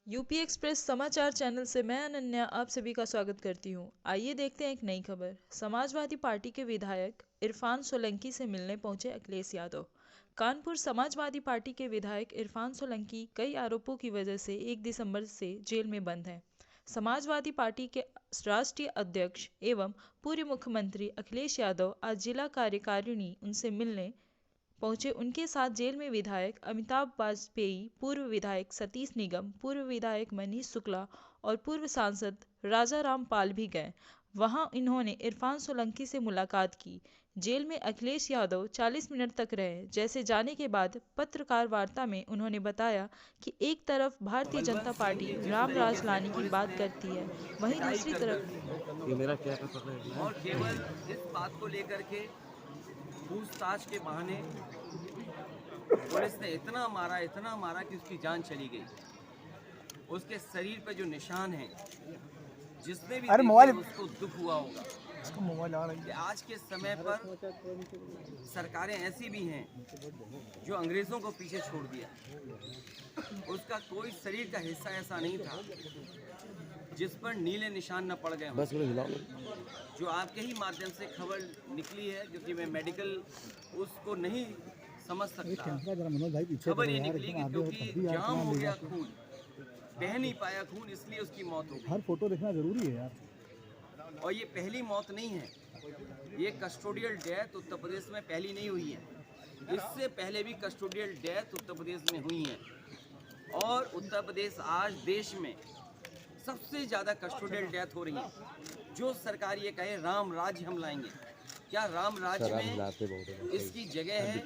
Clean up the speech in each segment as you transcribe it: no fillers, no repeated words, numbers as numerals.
UP express समाचार channel से मैं अनन्या आप सभी का स्वागत करती हूँ। आइए देखते हैं एक नई खबर। समाजवादी पार्टी के विधायक इरफान सोलंकी से मिलने पहुंचे अखिलेश यादव। कानपुर समाजवादी पार्टी के विधायक इरफान सोलंकी कई आरोपों की वजह से 1 दिसंबर से जेल में बंद हैं। समाजवादी पार्टी के राष्ट्रीय अध्यक्ष एवं पूर्व मुख्यमंत्री अखिलेश यादव आज जिला कार्यकारिणी उनसे मिलने पहुंचे। उनके साथ जेल में विधायक अमिताभ वाजपेयी, पूर्व विधायक सतीश निगम, पूर्व विधायक मनीष शुक्ला और पूर्व सांसद राजा राम पाल भी गए। वहां इन्होंने इरफान सोलंकी से मुलाकात की। जेल में अखिलेश यादव 40 मिनट तक रहे। जैसे जाने के बाद पत्रकार वार्ता में उन्होंने बताया कि एक तरफ भारतीय जनता बलवंत सिंह पार्टी की जिस राम राज तरीके से लाने की पुलिस बात ने करती है, वहीं पिटाई दूसरी कर तरफ दी ये मेरा क्या पकड़ रहे हैं? और केवल इस बात को लेकर के पूछताछ के बहाने पुलिस ने इतना मारा कि उसकी जान चली गई। उसके शरीर पे जो निशान हैं, जिसने भी देखे उसको दुख हुआ होगा कि आज के समय पर सरकारें ऐसी भी हैं जो अंग्रेज़ों को पीछे छोड़ दिया। उसका कोई शरीर का हिस्सा ऐसा नहीं था जिस पर नीले निशान न पड़ गए हों। बस हिलाओ। जो आपके ही माध्यम से खबर निकली है, क्योंकि मैं मेडिकल उसको नहीं समझ सकता। खबर ये निकली कि क्योंकि जाम हो गया खून, बह नहीं पाया खून, इसलिए उसकी मौत हो गई। हर फोटो देखना जरूरी है यार। और ये पहली मौत नहीं है, ये कस्टोडियल डेथ उत्तर प्रदेश में पहली नहीं हुई है। इससे पहले भी कस्टोडियल डेथ उत्तर प्रदेश में हुई है और उत्तर प्रदेश आज देश में सबसे ज़्यादा कस्टोडियल डेथ हो रही है। जो सरकार ये कहे राम राज्य हम लाएंगे, क्या राम राज्य में इसकी जगह है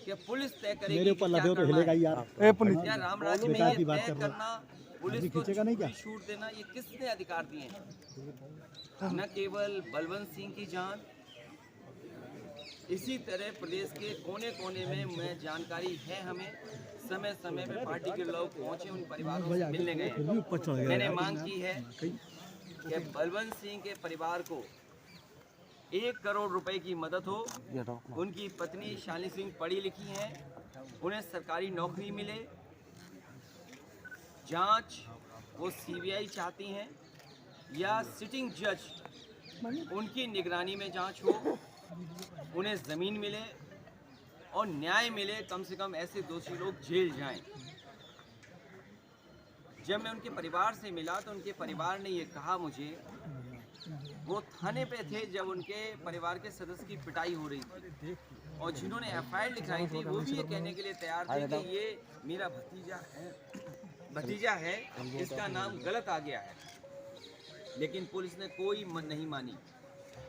कि पुलिस तय करेगी मेरे ऊपर कि क्या लगे हो तो करना हिलेगा है? ही यार। क्या राम राज्य में बेकार ये की बात तय कर रहा करना, पुलिस अभी को खींचेगा नहीं क्या? छूट देना, ये किसने अधिकार दिए हैं? न केवल बलवंत सिंह की जान, इसी तरह प्रदेश के कोने कोने में जानकारी है हमें। समय समय पे पार्टी के लोग पहुंचे, उन परिवारों से मिलने गए। मैंने मांग की है कि बलवंत सिंह के परिवार को 1 करोड़ रुपए की मदद हो। उनकी पत्नी शालिनी सिंह पढ़ी लिखी हैं, उन्हें सरकारी नौकरी मिले। जांच वो सीबीआई चाहती हैं या सिटिंग जज उनकी निगरानी में जांच हो, उन्हें ज़मीन मिले और न्याय मिले। कम से कम ऐसे दोषी लोग जेल जाएं। जब मैं उनके परिवार से मिला तो उनके परिवार ने ये कहा मुझे, वो थाने पे थे जब उनके परिवार के सदस्य की पिटाई हो रही थी और जिन्होंने एफआईआर लिखाई थी वो भी ये कहने के लिए तैयार थे कि ये मेरा भतीजा है, इसका नाम गलत आ गया है। लेकिन पुलिस ने कोई मन नहीं मानी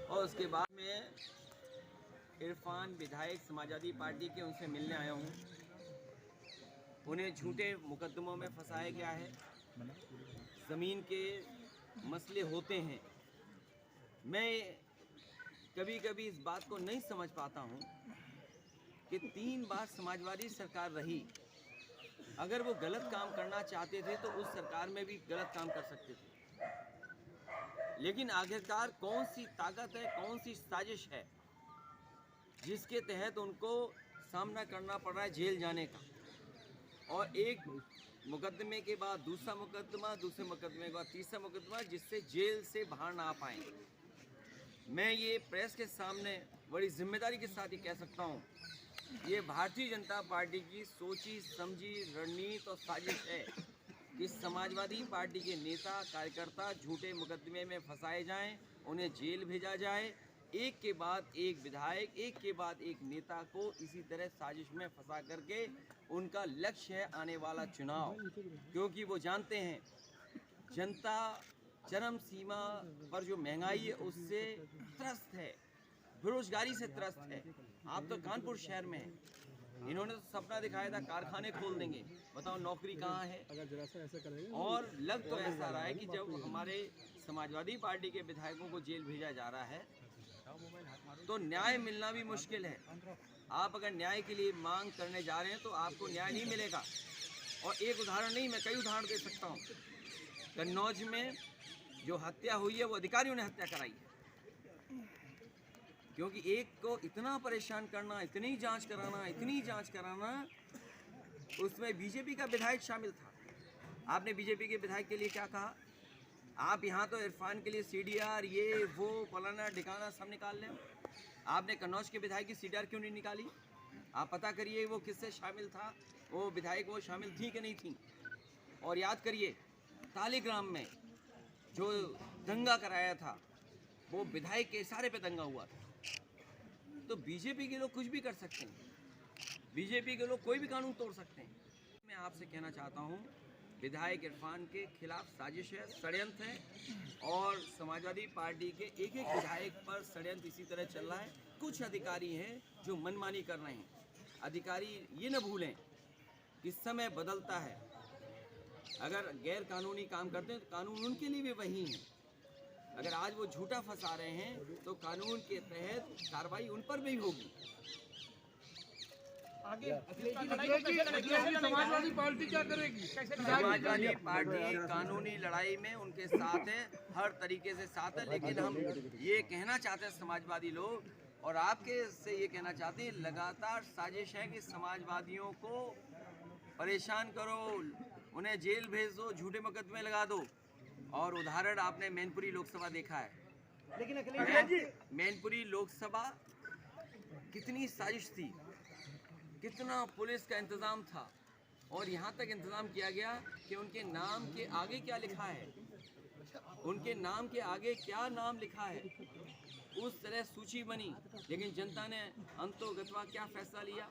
और उसके बाद में इरफान विधायक समाजवादी पार्टी के उनसे मिलने आया हूँ। उन्हें झूठे मुकदमों में फंसाया गया है। ज़मीन के मसले होते हैं। मैं कभी कभी इस बात को नहीं समझ पाता हूँ कि 3 बार समाजवादी सरकार रही। अगर वो गलत काम करना चाहते थे तो उस सरकार में भी गलत काम कर सकते थे। लेकिन आखिरकार कौन सी ताकत है, कौन सी साजिश है जिसके तहत उनको सामना करना पड़ रहा है जेल जाने का, और एक मुकदमे के बाद दूसरा मुकदमा, दूसरे मुकदमे के बाद तीसरा मुकदमा, जिससे जेल से बाहर ना आ पाएँ। मैं ये प्रेस के सामने बड़ी जिम्मेदारी के साथ ही कह सकता हूँ, ये भारतीय जनता पार्टी की सोची समझी रणनीति और साजिश है कि समाजवादी पार्टी के नेता कार्यकर्ता झूठे मुकदमे में फंसाए जाएं, उन्हें जेल भेजा जाए। एक के बाद एक विधायक, एक के बाद एक नेता को इसी तरह साजिश में फंसा करके उनका लक्ष्य है आने वाला चुनाव, क्योंकि वो जानते हैं जनता चरम सीमा पर जो महंगाई है उससे त्रस्त है, बेरोजगारी से त्रस्त है। आप तो कानपुर शहर में हैं, इन्होंने तो सपना दिखाया था कारखाने खोल देंगे, बताओ नौकरी कहाँ है। और लग तो ऐसा रहा है कि जब हमारे समाजवादी पार्टी के विधायकों को जेल भेजा जा रहा है तो न्याय मिलना भी मुश्किल है। आप अगर न्याय के लिए मांग करने जा रहे हैं तो आपको न्याय नहीं मिलेगा। और एक उदाहरण नहीं, मैं कई उदाहरण दे सकता हूँ। कन्नौज में जो हत्या हुई है वो अधिकारियों ने हत्या कराई है, क्योंकि एक को इतना परेशान करना, इतनी जांच कराना, उसमें बीजेपी का विधायक शामिल था। आपने बीजेपी के विधायक के लिए क्या कहा? आप यहाँ तो इरफान के लिए सीडीआर ये वो फलाना ठिकाना सब निकाल लें। आपने कन्नौज के विधायक की सीडीआर क्यों नहीं निकाली? आप पता करिए वो किससे शामिल था, वो विधायक वो शामिल थी कि नहीं थी। और याद करिए तालीग्राम में जो दंगा कराया था वो विधायक के इशारे पे दंगा हुआ था। तो बीजेपी के लोग कुछ भी कर सकते हैं, बीजेपी के लोग कोई भी कानून तोड़ सकते हैं। मैं आपसे कहना चाहता हूँ विधायक इरफान के खिलाफ साजिश है, षड्यंत्र है और समाजवादी पार्टी के एक एक विधायक पर षड्यंत्र इसी तरह चल रहा है। कुछ अधिकारी हैं जो मनमानी कर रहे हैं। अधिकारी ये न भूलें कि समय बदलता है। अगर गैर कानूनी काम करते हैं तो कानून उनके लिए भी वही है। अगर आज वो झूठा फंसा रहे हैं तो कानून के तहत कार्रवाई उन पर भी होगी। समाजवादी पार्टी क्या करेगी? समाजवादी पार्टी कानूनी लड़ाई में उनके साथ है, हर तरीके से साथ है। लेकिन हम ये कहना चाहते हैं समाजवादी लोग और आपके से ये कहना चाहते हैं लगातार साजिश है कि समाजवादियों को परेशान करो, उन्हें जेल भेज दो, झूठे मुकदमे लगा दो। और उदाहरण आपने मैनपुरी लोकसभा देखा है। लेकिन मैनपुरी लोकसभा कितनी साजिश थी, कितना पुलिस का इंतजाम था और यहाँ तक इंतजाम किया गया कि उनके नाम के आगे क्या लिखा है, उनके नाम के आगे क्या नाम लिखा है, उस तरह सूची बनी। लेकिन जनता ने अंतोगत्वा क्या फैसला लिया?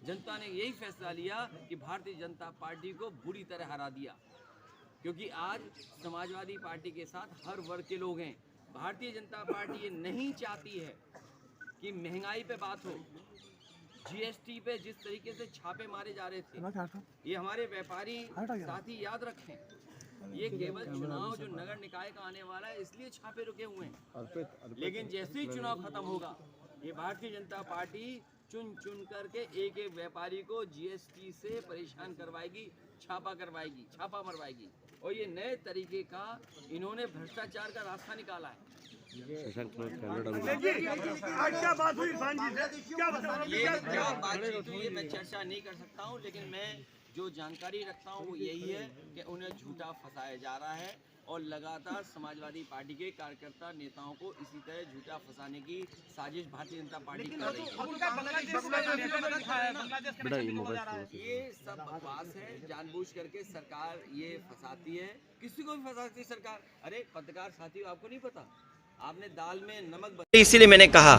जनता ने यही फैसला लिया कि भारतीय जनता पार्टी को बुरी तरह हरा दिया, क्योंकि आज समाजवादी पार्टी के साथ हर वर्ग के लोग हैं। भारतीय जनता पार्टी ये नहीं चाहती है कि महंगाई पे बात हो, जीएसटी पे जिस तरीके से छापे मारे जा रहे थे, ये हमारे व्यापारी साथी याद रखें, ये केवल चुनाव जो नगर निकाय का आने वाला है इसलिए छापे रुके हुए हैं। लेकिन जैसे ही चुनाव खत्म होगा ये भारतीय जनता पार्टी चुन चुन करके एक एक व्यापारी को जीएसटी से परेशान करवाएगी, छापा करवाएगी, छापा मरवाएगी। और ये नए तरीके का इन्होंने भ्रष्टाचार का रास्ता निकाला है। क्या बात हुई इरफान जी से? क्या बातचीत हुई मैं चर्चा नहीं कर सकता हूँ, लेकिन मैं जो जानकारी रखता हूँ वो यही है कि उन्हें झूठा फंसाया जा रहा है और लगातार समाजवादी पार्टी के कार्यकर्ता नेताओं को इसी तरह झूठा फंसाने की साजिश भारतीय जनता पार्टी कर रही है। ये सब बकवास है, जानबूझ करके सरकार ये फंसाती है, किसी को भी फंसाती है सरकार। अरे पत्रकार साथियों, आपको नहीं पता आपने दाल में नमक इसीलिए मैंने कहा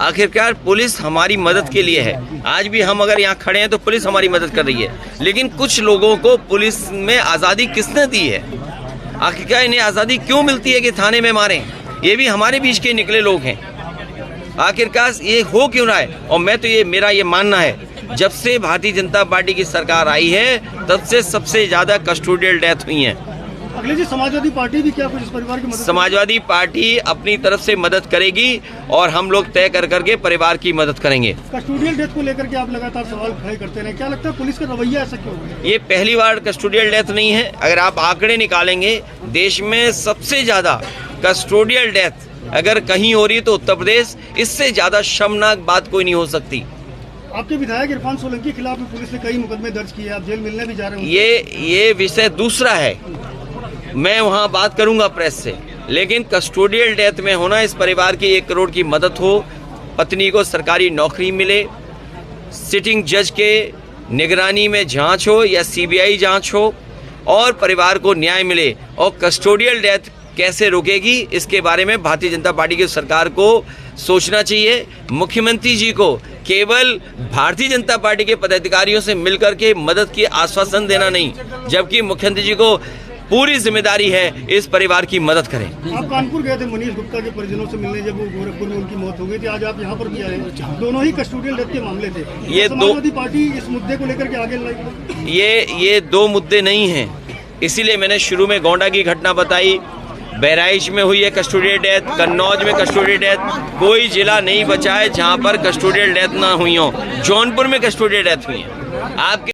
आखिरकार पुलिस हमारी मदद के लिए है। आज भी हम अगर यहाँ खड़े हैं तो पुलिस हमारी मदद कर रही है। लेकिन कुछ लोगों को पुलिस में आज़ादी किसने दी है? आखिरकार इन्हें आज़ादी क्यों मिलती है कि थाने में मारें? ये भी हमारे बीच के निकले लोग हैं। आखिरकार ये हो क्यों रहा है? और मैं तो मेरा ये मानना है जब से भारतीय जनता पार्टी की सरकार आई है तब से सबसे ज़्यादा कस्टोडियल डेथ हुई हैं। अखिलेश जी, समाजवादी पार्टी भी क्या कुछ इस परिवार की मदद? समाजवादी पार्टी अपनी तरफ से मदद करेगी और हम लोग तय कर करके परिवार की मदद करेंगे। कस्टोडियल डेथ को लेकर के आप लगातार सवाल खड़े करते हैं, क्या लगता है पुलिस का रवैया ऐसा क्यों है? ये पहली बार कस्टोडियल डेथ नहीं है। अगर आप आंकड़े निकालेंगे देश में सबसे ज्यादा कस्टोडियल डेथ अगर कहीं हो रही है तो उत्तर प्रदेश। इससे ज्यादा शर्मनाक बात कोई नहीं हो सकती। आपके विधायक इरफान सोलंकी के खिलाफ पुलिस ने कई मुकदमे दर्ज किए, आप जेल मिलने भी जा रहे हैं। ये विषय दूसरा है, मैं वहाँ बात करूंगा प्रेस से। लेकिन कस्टोडियल डेथ में होना, इस परिवार की 1 करोड़ की मदद हो, पत्नी को सरकारी नौकरी मिले, सिटिंग जज के निगरानी में जांच हो या सीबीआई जांच हो और परिवार को न्याय मिले। और कस्टोडियल डेथ कैसे रोकेगी इसके बारे में भारतीय जनता पार्टी की सरकार को सोचना चाहिए। मुख्यमंत्री जी को केवल भारतीय जनता पार्टी के पदाधिकारियों से मिलकर के मदद की आश्वासन देना नहीं, जबकि मुख्यमंत्री जी को पूरी जिम्मेदारी है इस परिवार की मदद करें। आप कानपुर गए थे मनीष गुप्ता के परिजनों से मिलने, जब वो गोरखपुर में उनकी मौत हो गई थी। आज आप यहाँ पर भी आए, दोनों ही कस्टोडियल डेथ के मामले थे। ये समाजवादी पार्टी इस मुद्दे को लेकर के आगे लड़ाई? ये 2 मुद्दे नहीं हैं, इसीलिए मैंने शुरू में गोंडा की घटना बताई, बहराइच में हुई है कस्टोडियल डेथ, कन्नौज में कस्टोडियल डेथ। कोई जिला नहीं बचा है जहाँ पर कस्टोडियल डेथ ना हुई हो। जौनपुर में कस्टोडियल डेथ हुई है। आपके